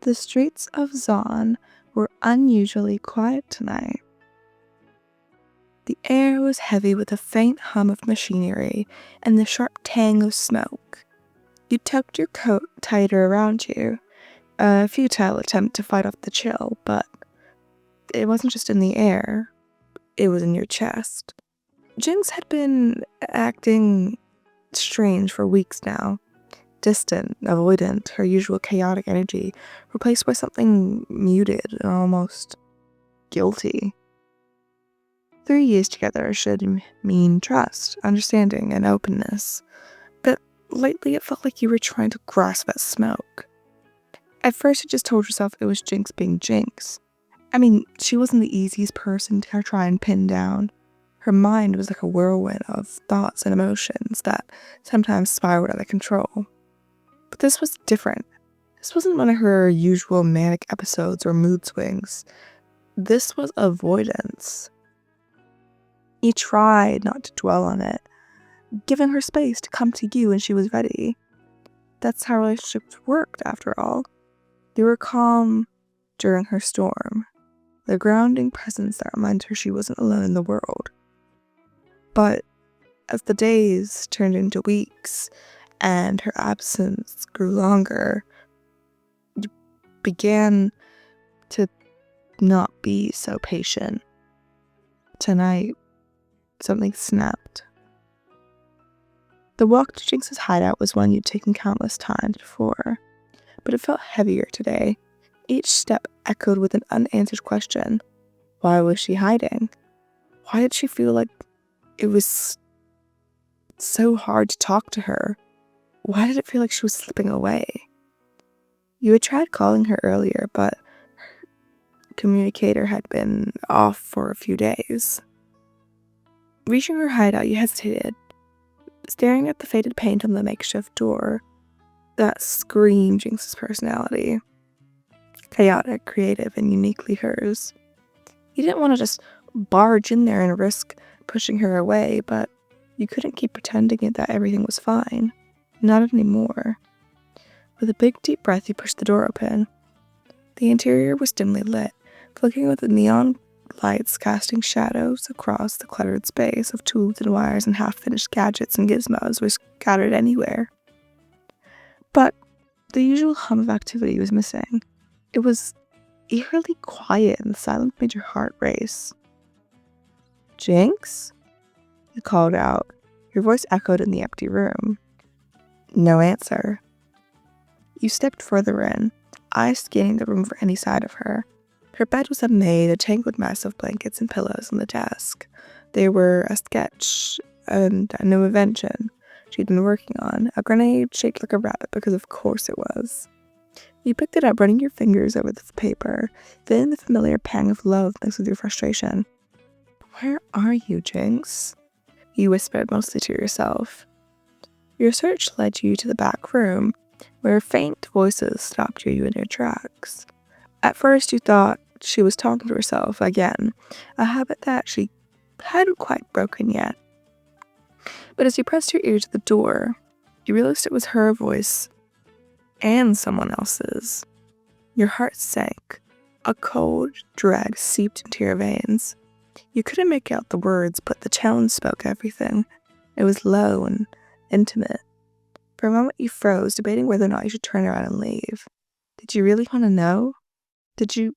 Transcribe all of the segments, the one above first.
The streets of Zon were unusually quiet tonight. The air was heavy with a faint hum of machinery and the sharp tang of smoke. You tucked your coat tighter around you, a futile attempt to fight off the chill, but it wasn't just in the air, it was in your chest. Jinx had been acting strange for weeks now. Distant, avoidant, her usual chaotic energy replaced by something muted and almost guilty. 3 years together should mean trust, understanding, and openness, but lately it felt like you were trying to grasp at smoke. At first you just told yourself it was Jinx being Jinx. I mean, she wasn't the easiest person to try and pin down. Her mind was like a whirlwind of thoughts and emotions that sometimes spiraled out of control. But this was different. This wasn't one of her usual manic episodes or mood swings. This was avoidance. You tried not to dwell on it, giving her space to come to you when she was ready. That's how relationships worked, after all. You were calm during her storm, the grounding presence that reminded her she wasn't alone in the world. But as the days turned into weeks and her absence grew longer, you began to not be so patient. Tonight, something snapped. The walk to Jinx's hideout was one you'd taken countless times before, but it felt heavier today. Each step echoed with an unanswered question. Why was she hiding? Why did she feel like it was so hard to talk to her? Why did it feel like she was slipping away? You had tried calling her earlier, but her communicator had been off for a few days. Reaching her hideout, you hesitated, staring at the faded paint on the makeshift door that screamed Jinx's personality. Chaotic, creative, and uniquely hers. You didn't want to just barge in there and risk pushing her away, but you couldn't keep pretending that everything was fine. Not anymore. With a big, deep breath, you pushed the door open. The interior was dimly lit, flickering with the neon lights casting shadows across the cluttered space of tools and wires and half-finished gadgets and gizmos were scattered anywhere. But the usual hum of activity was missing. It was eerily quiet, and the silence made your heart race. "Jinx?" You called out. Your voice echoed in the empty room. No answer. You stepped further in, eyes scanning the room for any sign of her. Her bed was unmade, a tangled mess of blankets and pillows on the desk. They were a sketch and a new invention she'd been working on, a grenade shaped like a rabbit because of course it was. You picked it up, running your fingers over the paper, feeling the familiar pang of love mixed with your frustration. "Where are you, Jinx?" You whispered, mostly to yourself. Your search led you to the back room, where faint voices stopped you in your tracks. At first you thought she was talking to herself again, a habit that she hadn't quite broken yet. But as you pressed your ear to the door, you realized it was her voice and someone else's. Your heart sank. A cold dread seeped into your veins. You couldn't make out the words, but the tone spoke everything. It was low and intimate. For a moment you froze, debating whether or not you should turn around and leave. Did you really want to know? Did you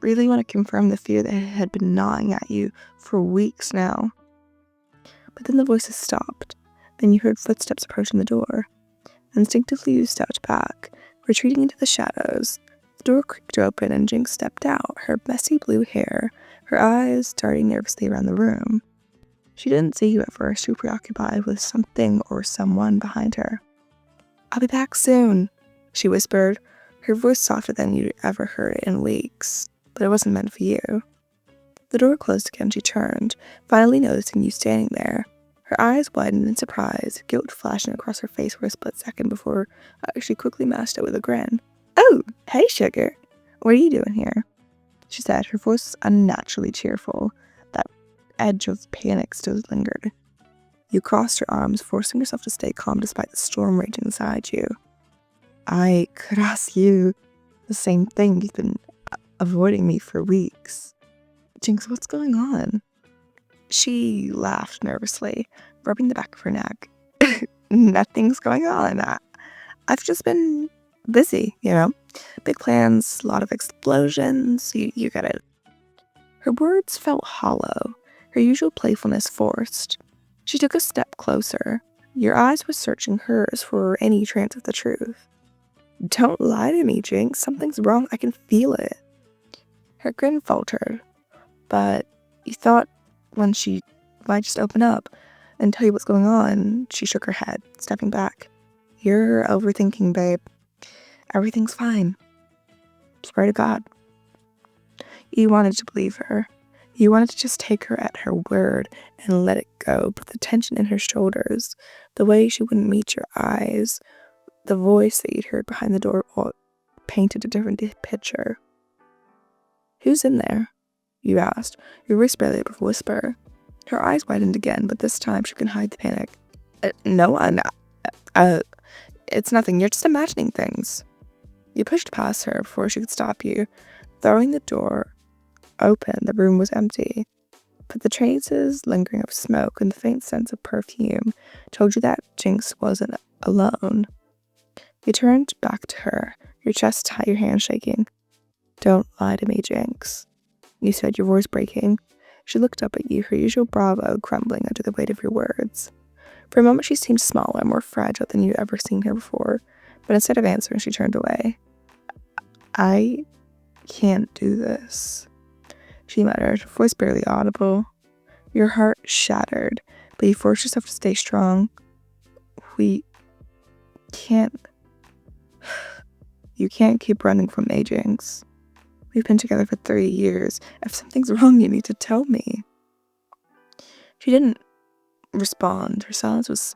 really want to confirm the fear that had been gnawing at you for weeks now? But then the voices stopped. Then you heard footsteps approaching the door. Instinctively you stepped back, retreating into the shadows. The door creaked open and Jinx stepped out, her messy blue hair, her eyes darting nervously around the room. She didn't see you at first, too preoccupied with something or someone behind her. "I'll be back soon," she whispered, her voice softer than you'd ever heard it in weeks, but it wasn't meant for you. The door closed again. She turned, finally noticing you standing there. Her eyes widened in surprise, guilt flashing across her face for a split second before she quickly masked it with a grin. "Oh, hey, sugar. What are you doing here?" she said, her voice unnaturally cheerful. That edge of panic still lingered. You crossed your arms, forcing yourself to stay calm despite the storm raging inside you. "I could ask you," the The same thing. You've been avoiding me for weeks. Jinx, what's going on? She laughed nervously, rubbing the back of her neck. Nothing's going on. I've just been busy, Big plans, a lot of explosions. You get it. Her words felt hollow, her usual playfulness forced. She took a step closer. Your eyes were searching hers for any trace of the truth. Don't lie to me, Jinx. Something's wrong. I can feel it. Her grin faltered. But you thought when she might just open up and tell you what's going on. She shook her head, stepping back. You're overthinking, babe. Everything's fine. Swear to God. You wanted to believe her. You wanted to just take her at her word and let it go, but the tension in her shoulders, the way she wouldn't meet your eyes, the voice that you'd heard behind the door painted a different picture. Who's in there? You asked, your voice barely able to whisper. Her eyes widened again, but this time she couldn't hide the panic. No one. It's nothing. You're just imagining things. You pushed past her before she could stop you. Throwing the door open, the room was empty. But the traces lingering of smoke and the faint sense of perfume told you that Jinx wasn't alone. You turned back to her, your chest tight, your hands shaking. Don't lie to me, Jinx. You said, your voice breaking. She looked up at you, her usual bravado crumbling under the weight of your words. For a moment she seemed smaller, more fragile than you'd ever seen her before, but instead of answering, she turned away. I can't do this, she muttered, voice barely audible. Your heart shattered, but you forced yourself to stay strong. We can't... You can't keep running from me, Jinx. We've been together for 3 years. If something's wrong, you need to tell me. She didn't respond. Her silence was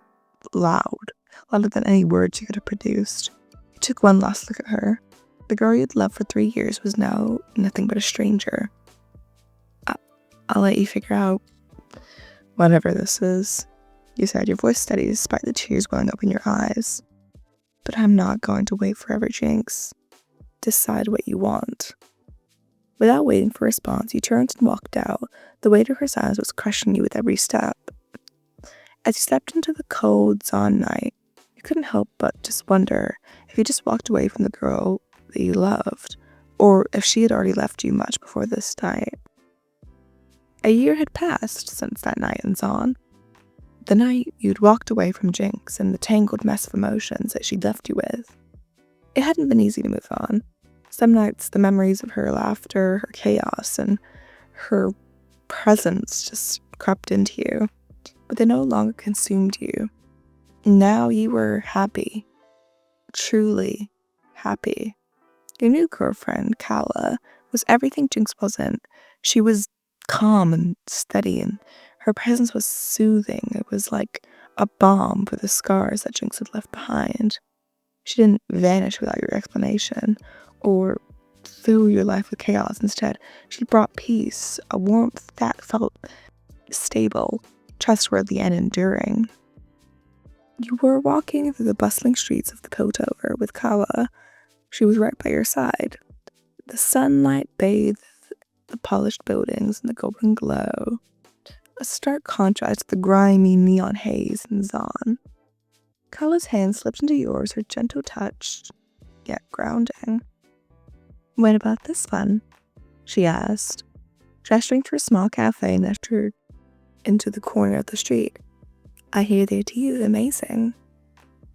loud, louder than any words she could have produced. You took one last look at her. The girl you'd loved for 3 years was now nothing but a stranger. I'll let you figure out whatever this is, you said, your voice steady despite the tears welling up in your eyes. But I'm not going to wait forever, Jinx. Decide what you want. Without waiting for a response, you turned and walked out. The weight of her silence was crushing you with every step. As you stepped into the cold, dawn night, you couldn't help but just wonder if you just walked away from the girl that you loved, or if she had already left you much before this night. A year had passed since that night in Zaun. The night you'd walked away from Jinx and the tangled mess of emotions that she'd left you with. It hadn't been easy to move on. Some nights, the memories of her laughter, her chaos, and her presence just crept into you, but they no longer consumed you. Now you were happy. Truly happy. Your new girlfriend, Kala, was everything Jinx wasn't. She was calm and steady, and her presence was soothing. It was like a balm for the scars that Jinx had left behind. She didn't vanish without your explanation, or fill your life with chaos. Instead, she brought peace, a warmth that felt stable, trustworthy, and enduring. You were walking through the bustling streets of the Piltover with Kala. She was right by your side. The sunlight bathed the polished buildings in the golden glow, a stark contrast to the grimy neon haze in Zaun. Kala's hand slipped into yours, her gentle touch, yet grounding. What about this one? She asked, gesturing to a small cafe next to her into the corner of the street. I hear their tea is amazing.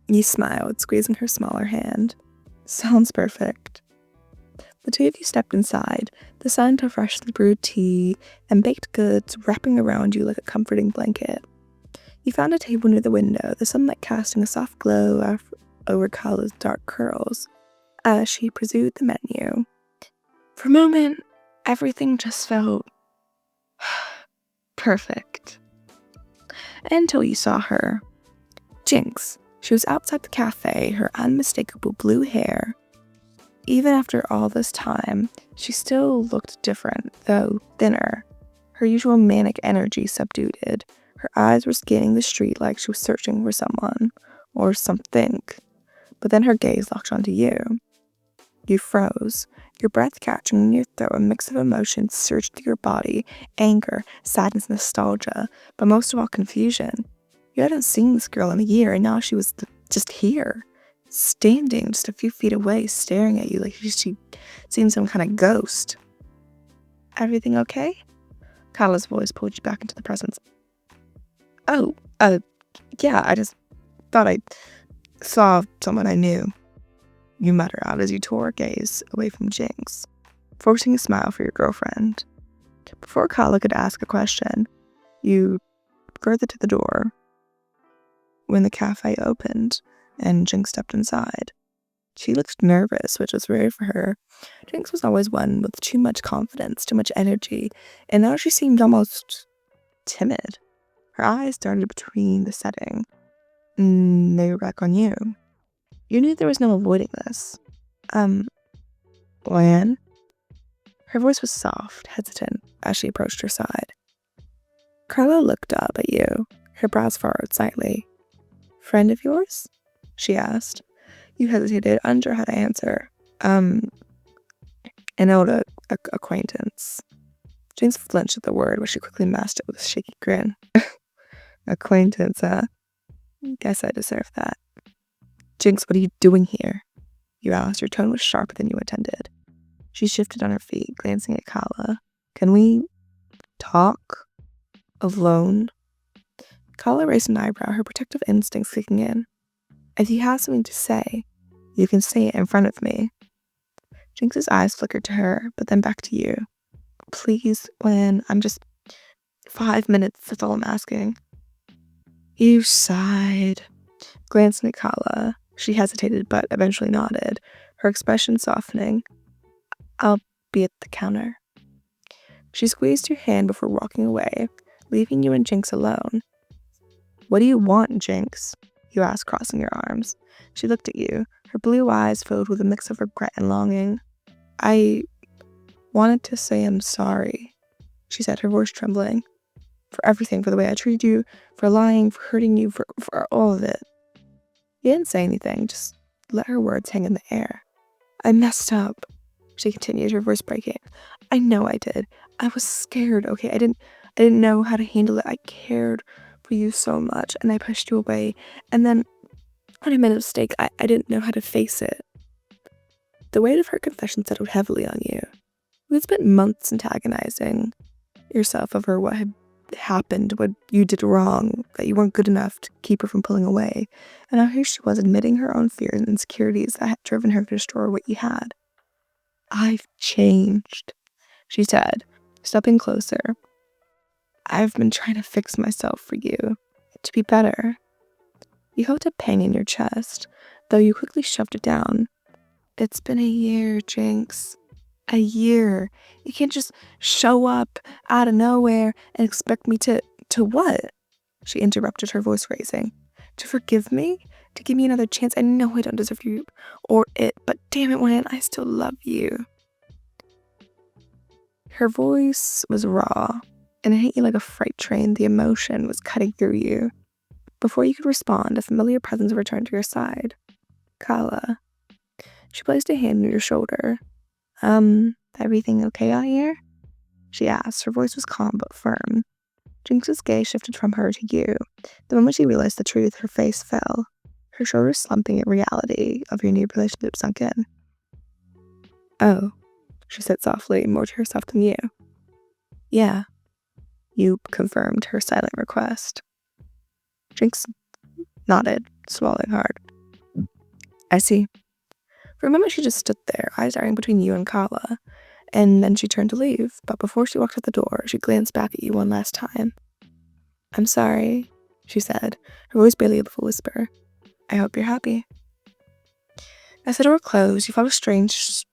You smiled, squeezing her smaller hand. Sounds perfect. The two of you stepped inside, the scent of freshly brewed tea and baked goods wrapping around you like a comforting blanket. You found a table near the window, the sunlight casting a soft glow over Kala's dark curls as she pursued the menu. For a moment, everything just felt perfect. Until you saw her. Jinx. She was outside the cafe, her unmistakable blue hair. Even after all this time, she still looked different, though thinner. Her usual manic energy subdued. Her eyes were scanning the street like she was searching for someone, or something. But then her gaze locked onto you. You froze, your breath catching in your throat. A mix of emotions surged through your body: anger, sadness, nostalgia, but most of all, confusion. You hadn't seen this girl in a year, and now she was just here, standing just a few feet away, staring at you like she seemed some kind of ghost. Everything okay? Kyla's voice pulled you back into the present. Oh, yeah, I just thought I saw someone I knew. You mutter out as you tore a gaze away from Jinx, forcing a smile for your girlfriend. Before Kyla could ask a question, you further to the door when the cafe opened and Jinx stepped inside. She looked nervous, which was rare for her. Jinx was always one with too much confidence, too much energy, and now she seemed almost timid. Her eyes darted between the setting, and they were back on you. You knew there was no avoiding this. Lan? Her voice was soft, hesitant, as she approached her side. Carla looked up at you, her brows furrowed slightly. Friend of yours? She asked. You hesitated, unsure how to answer. An old acquaintance. Jinx flinched at the word, but she quickly masked it with a shaky grin. Acquaintance, huh? Guess I deserve that. Jinx, what are you doing here? You asked. Your tone was sharper than you intended. She shifted on her feet, glancing at Kala. Can we talk? Alone? Kala raised an eyebrow, her protective instincts kicking in. If you have something to say, you can say it in front of me. Jinx's eyes flickered to her, but then back to you. Please, Lynn, I'm just 5 minutes, that's all I'm asking. You sighed. Glancing at Kala, she hesitated but eventually nodded, her expression softening. I'll be at the counter. She squeezed your hand before walking away, leaving you and Jinx alone. What do you want, Jinx? You asked, crossing your arms. She looked at you, her blue eyes filled with a mix of regret and longing. I wanted to say I'm sorry, she said, her voice trembling. For everything, for the way I treated you, for lying, for hurting you, for all of it. You didn't say anything, just let her words hang in the air. I messed up, she continued, her voice breaking. I know I did. I was scared, okay? I didn't know how to handle it. I cared for you so much, and I pushed you away. And then, when I made a mistake, I didn't know how to face it. The weight of her confession settled heavily on you. You had spent months antagonizing yourself over what had happened, what you did wrong, that you weren't good enough to keep her from pulling away. And now here she was admitting her own fears and insecurities that had driven her to destroy what you had. I've changed, she said, stepping closer. I've been trying to fix myself for you, to be better. You felt a pang in your chest, though you quickly shoved it down. It's been a year, Jinx. A year. You can't just show up out of nowhere and expect me to what? She interrupted, her voice raising. To forgive me? To give me another chance? I know I don't deserve you or it, but damn it, Lan, I still love you. Her voice was raw, and it hit you like a freight train. The emotion was cutting through you. Before you could respond, a familiar presence returned to your side. Kala. She placed a hand on your shoulder. Everything okay out here? She asked. Her voice was calm but firm. Jinx's gaze shifted from her to you. The moment she realized the truth, her face fell. Her shoulders slumping at reality of your new relationship sunk in. Oh, she said softly, more to herself than you. Yeah, you confirmed her silent request. Jinx nodded, swallowing hard. I see. For a moment she just stood there, eyes darting between you and Kala, and then she turned to leave, but before she walked out the door, she glanced back at you one last time. I'm sorry, she said, her voice barely above a whisper. I hope you're happy. As the door closed, you felt a strange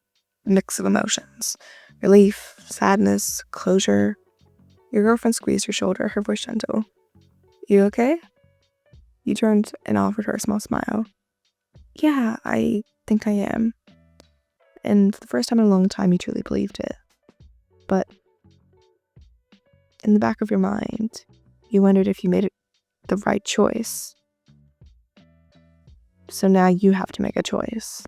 mix of emotions. Relief, sadness, closure. Your girlfriend squeezed your shoulder, her voice gentle. You okay? You turned and offered her a small smile. Yeah, I think I am. And for the first time in a long time, you truly believed it. But in the back of your mind, you wondered if you made the right choice. So now you have to make a choice.